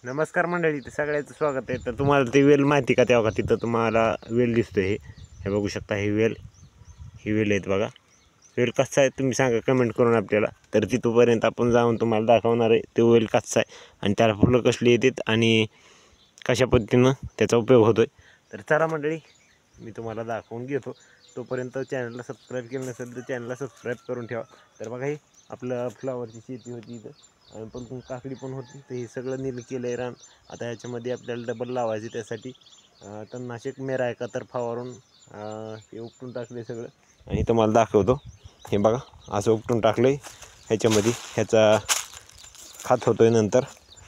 नमस्कार मंडळी, ते सगळ्याचं स्वागत आहे. तर तुम्हाला ते वेल माहिती का तेव्हा का तिथं तुम्हाला वेल दिसतोय हे बघू शकता. ही वेल आहेत बघा. वेल कसा आहे तुम्ही सांगा कमेंट करून आपल्याला. तर तिथपर्यंत आपण जाऊन तुम्हाला दाखवणार आहे ते वेल कसा आहे आणि त्याला फुलं कसली येतात आणि कशा पद्धतीनं त्याचा उपयोग होतोय. तर चला मंडळी, मी तुम्हाला दाखवून घेतो. तोपर्यंत चॅनलला सबस्क्राईब केलं नसेल तर चॅनलला सबस्क्राईब करून ठेवा. तर बघा, ही आपलं फ्लावरची शेती होती इथं आणि पण काकडी पण होती. तर हे सगळं नील केलं आहे रान. आता ह्याच्यामध्ये आपल्याला डबल लावायचे, त्यासाठी तणनाशक मेरा एका तर फवारून ते उपटून टाकले सगळं आणि तुम्हाला दाखवतो. हे बघा, असं उपटून टाकलं आहे ह्याच्यामध्ये. ह्याचा खात होतोय नंतर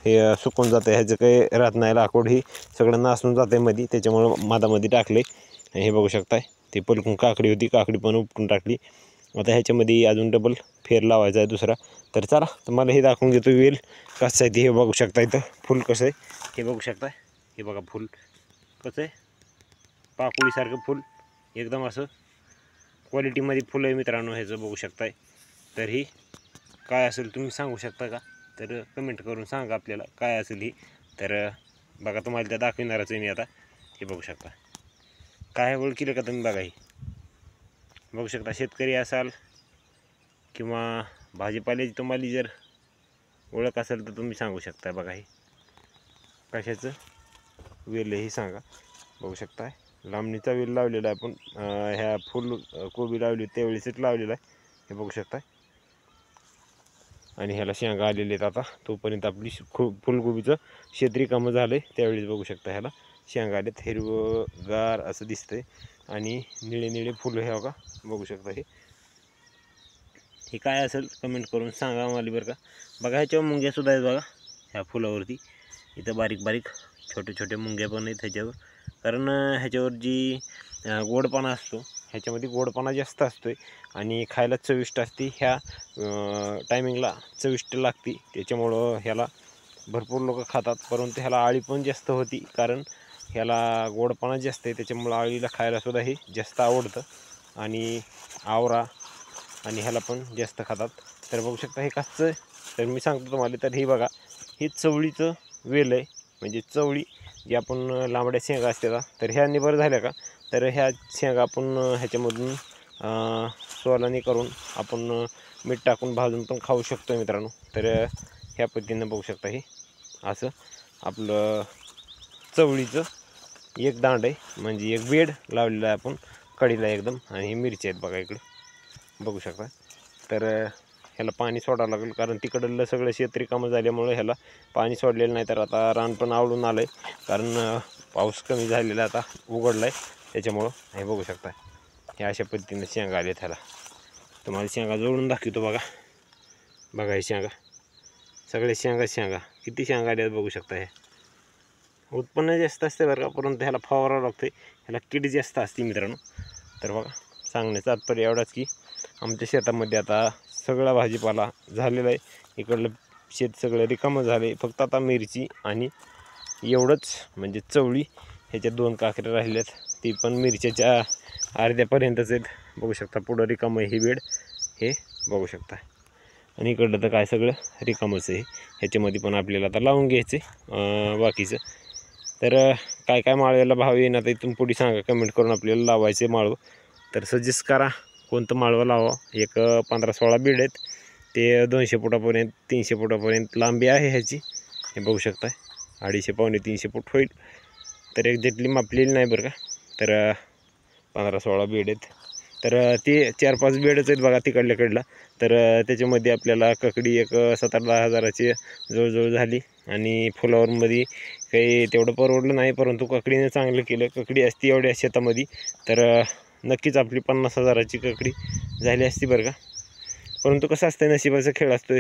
हे सुकून जातं. ह्याचं काही राहत नाही, लाकूड ही सगळं नासून जातं मध्ये, त्याच्यामुळं मादामध्ये टाकले. हे बघू शकताय, ते पलकून काकडी होती, काकडी पण उपटून टाकली. आता ह्याच्यामध्ये अजून डबल फेर लावायचा आहे दुसरा. तर चला तुम्हाला हे दाखवून घेतो वेल कसं आहे ते. हे बघू शकता, इथं फुल कसं आहे हे बघू शकता. हे बघा फुल कसं आहे, पाकुळीसारखं फुल, एकदम असं क्वालिटीमध्ये फुलं आहे मित्रांनो. ह्याचं बघू शकताय. तर ही काय असेल तुम्ही सांगू शकता का? तर कमेंट करून सांगा आपल्याला काय असेल ही. तर बघा, तुम्हाला त्या दाखविणारच आहे मी आता. हे बघू शकता, काय ओळखीलं का तुम्ही? बघा, ही बघू शकता. शेतकरी असाल किंवा भाजीपाल्याची तुम्हाला जर ओळख असेल तर तुम्ही सांगू शकता. बघा, हे कशाचं वेल हे सांगा. बघू शकता, लांबणीचा वेल लावलेला आहे आपण. ह्या फुल कोबी लावली त्यावेळेसच लावलेला आहे. हे बघू शकता. आणि ह्याला शेंगा आलेले आहेत. आता तोपर्यंत आपली फुलकोबीचं क्षेत्र कामं झालं आहे, त्यावेळेस बघू शकता ह्याला शेंगा आलेत. हिरवगार असं दिसतंय आणि निळे निळे फुलं हे बघा, बघू शकता. हे काय असेल कमेंट करून सांगा मला बरं का. बघा, ह्याच्यावर मुंग्यासुद्धा आहेत बघा ह्या फुलावरती. इथं बारीक बारीक छोटे छोटे मुंग्या पण आहेत ह्याच्यावर. कारण ह्याच्यावर जी गोडपणा असतो, ह्याच्यामध्ये गोडपणा जास्त असतो आहे आणि खायला चविष्ट असते. ह्या टायमिंगला चविष्ट लागते, त्याच्यामुळं ह्याला भरपूर लोक खातात. परंतु ह्याला आळी पण जास्त होती, कारण ह्याला गोडपणा जास्त आहे, त्याच्यामुळं आळीला खायलासुद्धा हे जास्त आवडतं आणि आवरा आणि ह्याला पण जास्त खातात. तर बघू शकता हे कसं. तर मी सांगतो तुम्हाला, तर हे बघा, हे चवळीचं वेल आहे. म्हणजे चवळी जी आपण लांबड्या शेंगा असतात, तर ह्या निबर झाल्या का, तर ह्या शेंगा आपण ह्याच्यामधून सोलानी करून आपण मीठ टाकून भाजून पण खाऊ शकतो मित्रांनो. तर ह्या पद्धतीनं बघू शकता, हे असं आपलं चवळीचं एक दांड आहे, म्हणजे एक बेड लावलेला आहे आपण कढीला एकदम. आणि हे मिरची आहेत बघा इकडं, बघू शकता. तर ह्याला पाणी सोडावं लागेल, कारण तिकडलं सगळं शेत रिकामं झाल्यामुळं ह्याला पाणी सोडलेलं नाही. तर आता रान पण आवडून आलं आहे, कारण पाऊस कमी झालेला आता उघडला आहे, त्याच्यामुळं. हे बघू शकता, हे अशा पद्धतीने शेंगा आलेत. ह्याला तुम्हाला शेंगा जोडून दाखवतो. बघा बघा, हे शेंगा सगळे शेंगा किती शेंगा आल्यात बघू शकता. हे उत्पन्न जास्त असते बरं का, परंतु ह्याला फवारावं लागते, ह्याला कीड जास्त असते मित्रांनो. तर बघा, सांगण्याचा तात्पर्य एवढाच की आमच्या शेतामध्ये आता सगळा भाजीपाला झालेला आहे. इकडलं शेत सगळं रिकामं झालं आहे, फक्त आता मिरची आणि एवढंच, म्हणजे चवळी ह्याच्या 2 काकऱ्या राहिल्यात, ती पण मिरच्याच्या अर्ध्यापर्यंतच आहेत. बघू शकता, पुढं रिकामं ही बेड हे बघू शकता. आणि इकडलं तर काय सगळं रिकामंच आहे. ह्याच्यामध्ये पण आपल्याला आता लावून घ्यायचं बाकीचं. तर काय काय माळव्याला भाव येईन आता इथून पुढे सांगा कमेंट करून. आपल्याला लावायचे माळवं तर सजेस्ट करा कोणतं माळवं लावा. एक 15-16 बेड आहेत, ते 200 फुटापर्यंत 300 फुटापर्यंत लांबी आहे ह्याची. हे बघू शकता, 250-300 फूट होईल. तर एक्झॅक्टली मापलेली नाही बरं का. तर 15-16 बेड आहेत. तर ते 4-5 बेडच आहेत बघा तिकडल्याकडला. तर त्याच्यामध्ये आपल्याला ककडी एक 7-10 हजाराची जवळजवळ झाली. आणि फुलावरमध्ये काही तेवढं परवडलं नाही, परंतु ककडीने चांगलं केलं. ककडी असती एवढ्या शेतामध्ये तर नक्कीच आपली 50 हजाराची ककडी झाली असती बरं का. परंतु कसं असतं, नशिबाचा खेळ असतो.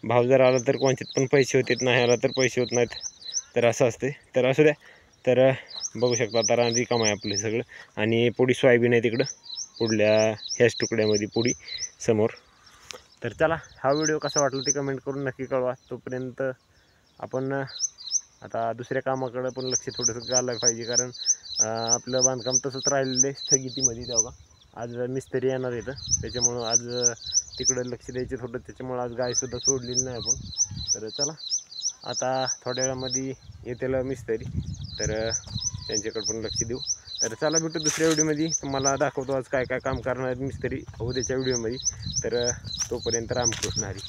भाव जर आला तर कोणत्यात पण पैसे होतात, नाही आला तर पैसे होत नाहीत. तर असं असते. तर असू द्या. तर बघू शकता, आता रान रिकामं आहे आपलं सगळं. आणि पुढी सोयाबीन आहे तिकडं पुढल्या ह्याच तुकड्यामध्ये पुढी समोर. तर चला, हा व्हिडिओ कसा वाटला ते कमेंट करून नक्की कळवा. तोपर्यंत आपण आता दुसऱ्या कामाकडं पण लक्ष थोडंसं घालायला पाहिजे, कारण आपलं बांधकाम तसंच राहिलेलं आहे स्थगितीमध्ये. तेव्हा आज मिस्त्री येणार येतं, त्याच्यामुळं आज तिकडं लक्ष द्यायचं थोडं, त्याच्यामुळं आज गायसुद्धा सोडलेली नाही आपण. तर चला, आता थोड्या वेळामध्ये येतील मिस्त्री, तर त्यांच्याकडे पण लक्ष देऊ. तर चला भेटू दुसऱ्या व्हिडिओमध्ये. तुम्हाला दाखवतो आज काय काय काम करणार मिस्त्री उद्याच्या व्हिडिओमध्ये. तर तोपर्यंत रामकृष्ण हरी.